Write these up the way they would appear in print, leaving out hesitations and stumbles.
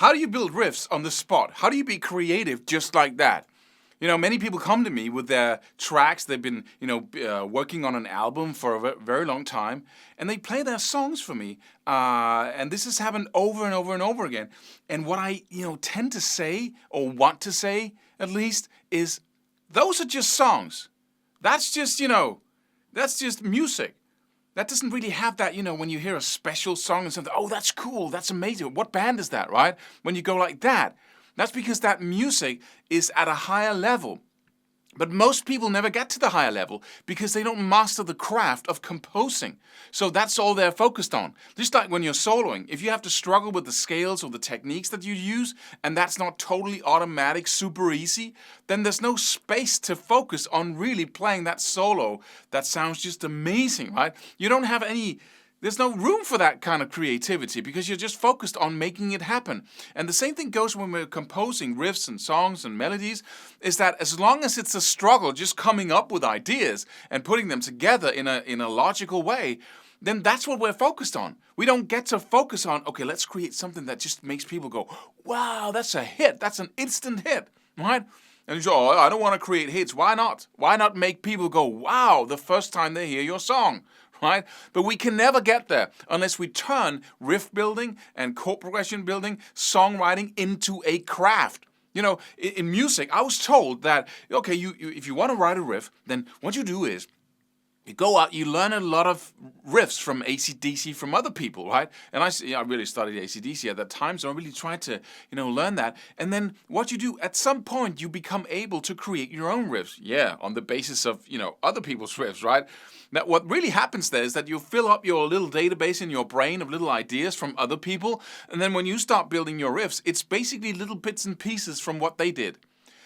how do you build riffs on the spot? How do you be creative just like that? Many people come to me with their tracks. They've been, working on an album for a very long time, and they play their songs for me. And this has happened over and over and over again. And what I, tend to say, or want to say at least, is those are just songs. That's just, that's just music. That doesn't really have that, when you hear a special song and something, oh, that's cool, that's amazing. What band is that, right? When you go like that. That's because that music is at a higher level. But most people never get to the higher level because they don't master the craft of composing. So that's all they're focused on. Just like when you're soloing, if you have to struggle with the scales or the techniques that you use, and that's not totally automatic, super easy, then there's no space to focus on really playing that solo that sounds just amazing, right? You don't have there's no room for that kind of creativity because you're just focused on making it happen. And the same thing goes when we're composing riffs and songs and melodies, is that as long as it's a struggle just coming up with ideas and putting them together in a logical way, then that's what we're focused on. We don't get to focus on, okay, let's create something that just makes people go, wow, that's a hit. That's an instant hit, right? And you say, oh, I don't want to create hits. Why not? Why not make people go, wow, the first time they hear your song? Right? But we can never get there unless we turn riff building and chord progression building, songwriting into a craft. In music, I was told that, okay, if you want to write a riff, then what you do is you go out, you learn a lot of riffs from AC/DC from other people, right? And I really studied AC/DC at that time, so I really tried to, learn that. And then what you do, at some point, you become able to create your own riffs. Yeah, on the basis of, other people's riffs, right? Now, what really happens there is that you fill up your little database in your brain of little ideas from other people, and then when you start building your riffs, it's basically little bits and pieces from what they did.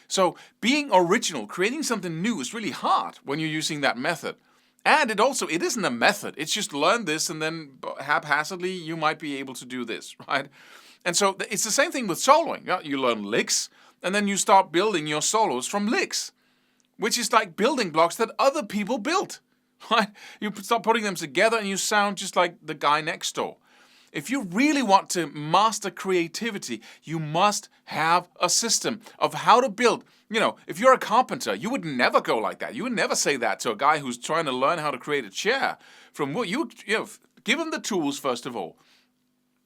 So being original, creating something new is really hard when you're using that method. And it isn't a method. It's just learn this and then haphazardly you might be able to do this, right? And so it's the same thing with soloing. You learn licks and then you start building your solos from licks, which is like building blocks that other people built, right? You start putting them together and you sound just like the guy next door. If you really want to master creativity, you must have a system of how to build. If you're a carpenter, you would never go like that. You would never say that to a guy who's trying to learn how to create a chair from wood. Give him the tools first of all.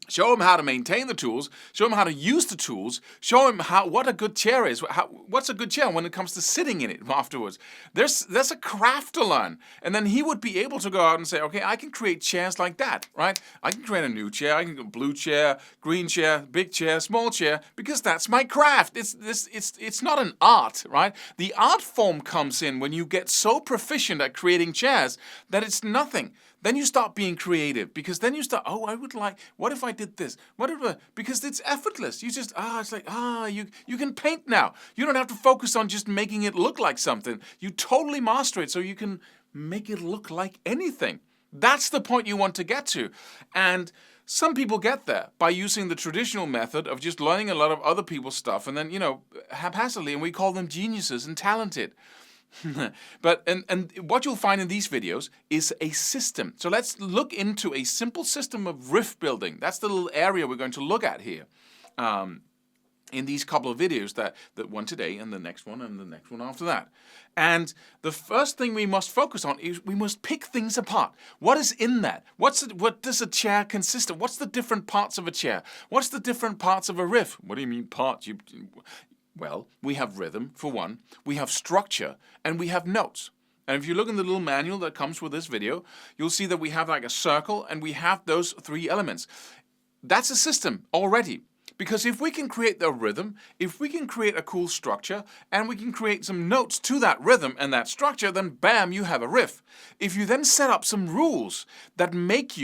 Show him how to maintain the tools. Show him how to use the tools. Show him what a good chair is. What's a good chair when it comes to sitting in it afterwards. There's a craft to learn. And then he would be able to go out and say, okay, I can create chairs like that, right? I can create a new chair. I can go blue chair, green chair, big chair, small chair, because that's my craft. It's not an art, right? The art form comes in when you get so proficient at creating chairs that it's nothing. Then you start being creative because then you start, what if I did this? Because it's effortless. You just, you can paint now. You don't have to focus on just making it look like something. You totally master it so you can make it look like anything. That's the point you want to get to. And some people get there by using the traditional method of just learning a lot of other people's stuff and then, haphazardly, and we call them geniuses and talented. But and what you'll find in these videos is a system. So let's look into a simple system of riff building. That's the little area we're going to look at here in these couple of videos, that one today and the next one and the next one after that. And the first thing we must focus on is we must pick things apart. What is in that? What does a chair consist of? What's the different parts of a chair? What's the different parts of a riff? What do you mean parts? Well, we have rhythm, for one, we have structure, and we have notes. And if you look in the little manual that comes with this video, you'll see that we have like a circle, and we have those three elements. That's a system already. Because if we can create the rhythm, if we can create a cool structure, and we can create some notes to that rhythm and that structure, then bam, you have a riff. If you then set up some rules that make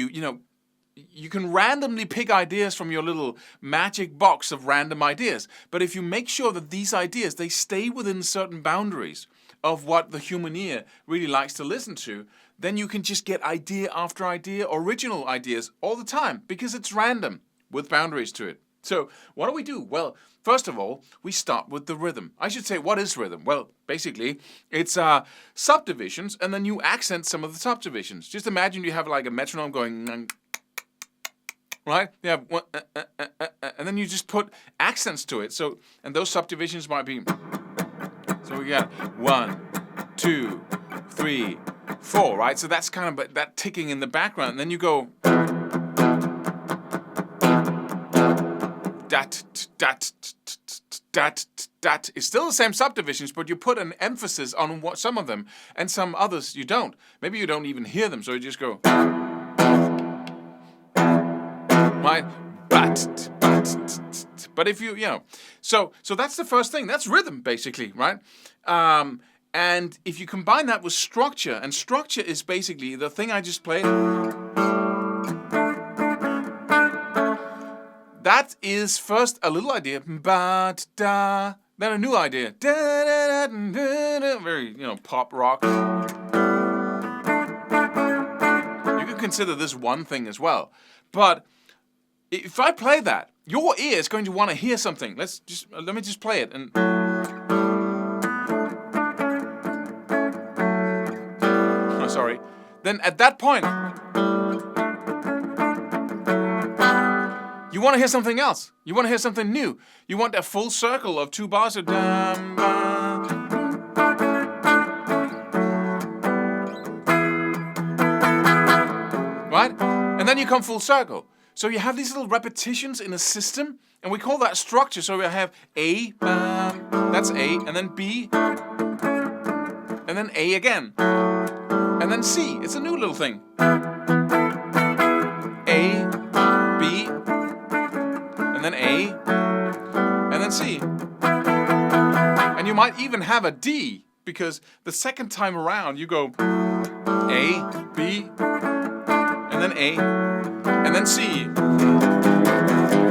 you can randomly pick ideas from your little magic box of random ideas. But if you make sure that these ideas, they stay within certain boundaries of what the human ear really likes to listen to, then you can just get idea after idea, original ideas all the time, because it's random with boundaries to it. So what do? Well, first of all, we start with the rhythm. I should say, what is rhythm? Well, basically, it's subdivisions, and then you accent some of the subdivisions. Just imagine you have like a metronome going, right? You have one, and then you just put accents to it. So, and those subdivisions might be. So we got 1, 2, 3, 4, right? So that's kind of that ticking in the background. And then you go. Dat is still the same subdivisions, but you put an emphasis on some of them, and some others you don't. Maybe you don't even hear them, so you just go. Right? But if you know, so that's the first thing. That's rhythm, basically, right? And if you combine that with structure, and structure is basically the thing I just played. That is first a little idea, ba-da, then a new idea, da-da-da-da-da-da, very, pop rock. You can consider this one thing as well. But if I play that, your ear is going to want to hear something. Let me just play it. And oh, sorry. Then at that point, you want to hear something else. You want to hear something new. You want a full circle of 2 bars of dum, ba. Right? And then you come full circle. So you have these little repetitions in a system, and we call that structure. So we have A, that's A, and then B, and then A again, and then C. It's a new little thing. A, B, and then A, and then C. And you might even have a D, because the second time around you go A, B, and then A, and then C.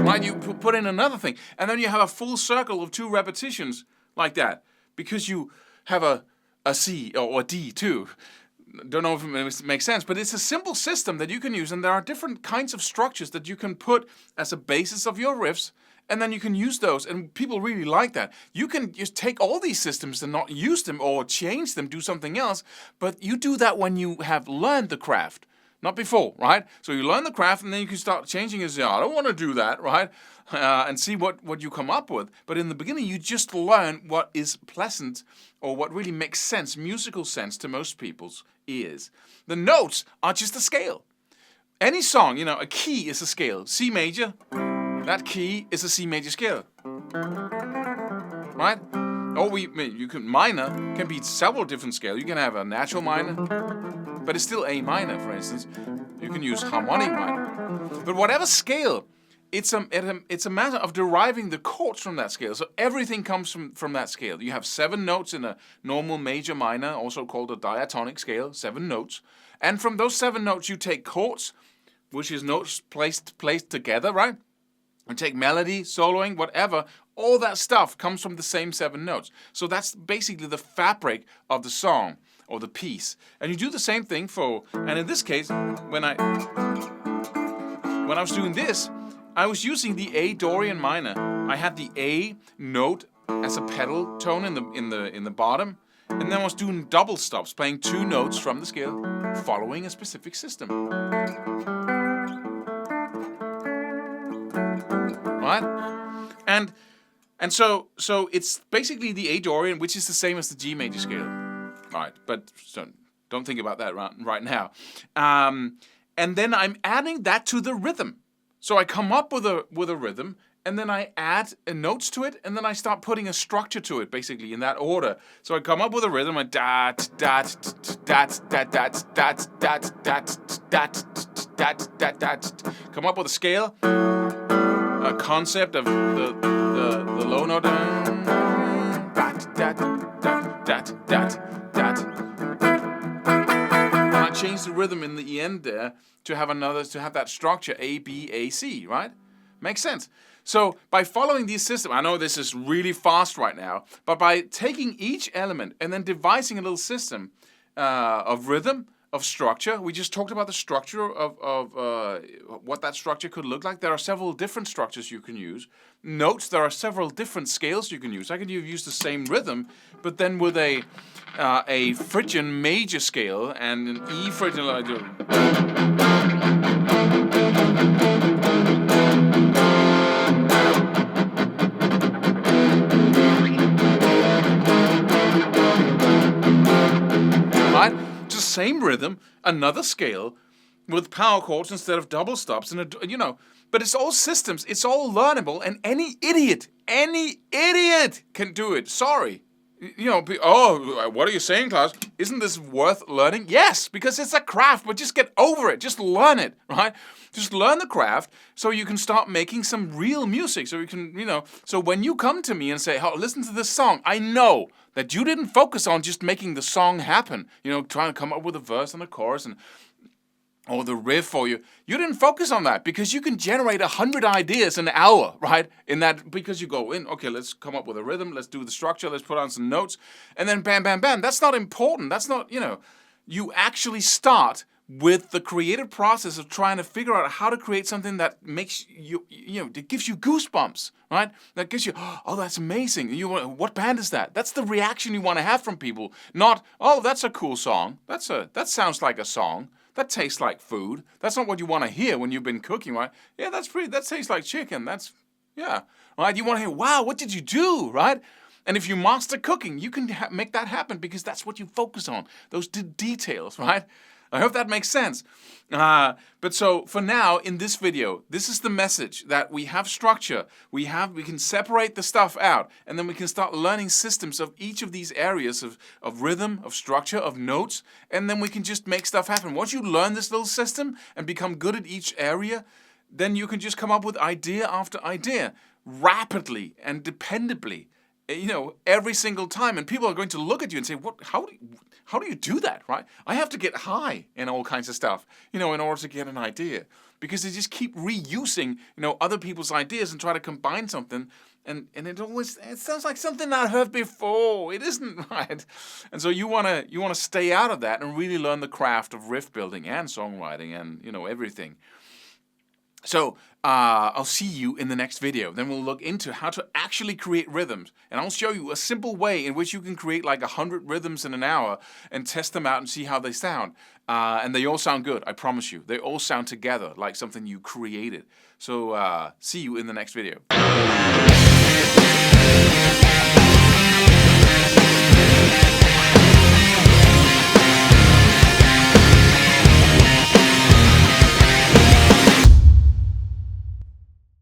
Right, you put in another thing, and then you have a full circle of 2 repetitions like that, because you have a C or a D too. Don't know if it makes sense, but it's a simple system that you can use, and there are different kinds of structures that you can put as a basis of your riffs, and then you can use those, and people really like that. You can just take all these systems and not use them or change them, do something else, but you do that when you have learned the craft. Not before, right? So you learn the craft, and then you can start changing it. I don't want to do that, right? And see what you come up with. But in the beginning, you just learn what is pleasant or what really makes sense, musical sense to most people's ears. The notes are just a scale. Any song, a key is a scale. C major, that key is a C major scale, right? Or minor can be several different scales. You can have a natural minor, but it's still A minor, for instance. You can use harmonic minor. But whatever scale, it's a matter of deriving the chords from that scale. So everything comes from that scale. You have 7 notes in a normal major minor, also called a diatonic scale, 7 notes. And from those 7 notes, you take chords, which is notes placed together, right? And take melody, soloing, whatever. All that stuff comes from the same 7 notes. So that's basically the fabric of the song or the piece. And you do the same thing and in this case, when I was doing this, I was using the A Dorian minor. I had the A note as a pedal tone in the bottom, and then I was doing double stops, playing 2 notes from the scale, following a specific system. Right? And so it's basically the A Dorian, which is the same as the G major scale. Right, but don't think about that right now. And then I'm adding that to the rhythm. So I come up with a rhythm, and then I add notes to it, and then I start putting a structure to it, basically in that order. So I come up with a rhythm, and dat dat dat dat dat dat dat dat dat dat dat dat. Come up with a scale, a concept of the low note. Dat dat dat dat dat dat. And I change the rhythm in the end there to have that structure A B A C, right? Makes sense. So by following these systems, I know this is really fast right now, but by taking each element and then devising a little system of rhythm, of structure, we just talked about the structure of what that structure could look like. There are several different structures you can use. Notes, there are several different scales you can use. I could use the same rhythm, but then with a Phrygian major scale and an E Phrygian. same rhythm, another scale, with power chords instead of double stops, and but it's all systems, it's all learnable, and any idiot can do it. Sorry. What are you saying, Claus? Isn't this worth learning? Yes, because it's a craft, but just get over it. Just learn it, right? Just learn the craft so you can start making some real music. So you can, so when you come to me and say, oh, listen to this song, I know that you didn't focus on just making the song happen, trying to come up with a verse and a chorus or the riff, or you didn't focus on that, because you can generate 100 ideas an hour, right? In that, because you go in, okay, let's come up with a rhythm, let's do the structure, let's put on some notes, and then bam, bam, bam. That's not important. That's not, you actually start with the creative process of trying to figure out how to create something that makes that gives you goosebumps, right? That gives you, oh, that's amazing. What band is that? That's the reaction you want to have from people, not, oh, that's a cool song. That sounds like a song. That tastes like food. That's not what you want to hear when you've been cooking, right? Yeah, that tastes like chicken. Right? You want to hear, wow, what did you do, right? And if you master cooking, you can make that happen, because that's what you focus on, those details, right? I hope that makes sense. But so for now, in this video, this is the message, that we have structure, we can separate the stuff out, and then we can start learning systems of each of these areas of rhythm, of structure, of notes, and then we can just make stuff happen. Once you learn this little system and become good at each area, then you can just come up with idea after idea rapidly and dependably, every single time. And people are going to look at you and say, how do you do that, right? I have to get high in all kinds of stuff, in order to get an idea, because they just keep reusing, other people's ideas and try to combine something. And it sounds like something I heard before. It isn't, right? And so you want to stay out of that and really learn the craft of riff building and songwriting and, everything. So I'll see you in the next video. Then we'll look into how to actually create rhythms. And I'll show you a simple way in which you can create like 100 rhythms in an hour and test them out and see how they sound. And they all sound good, I promise you. They all sound together like something you created. So see you in the next video.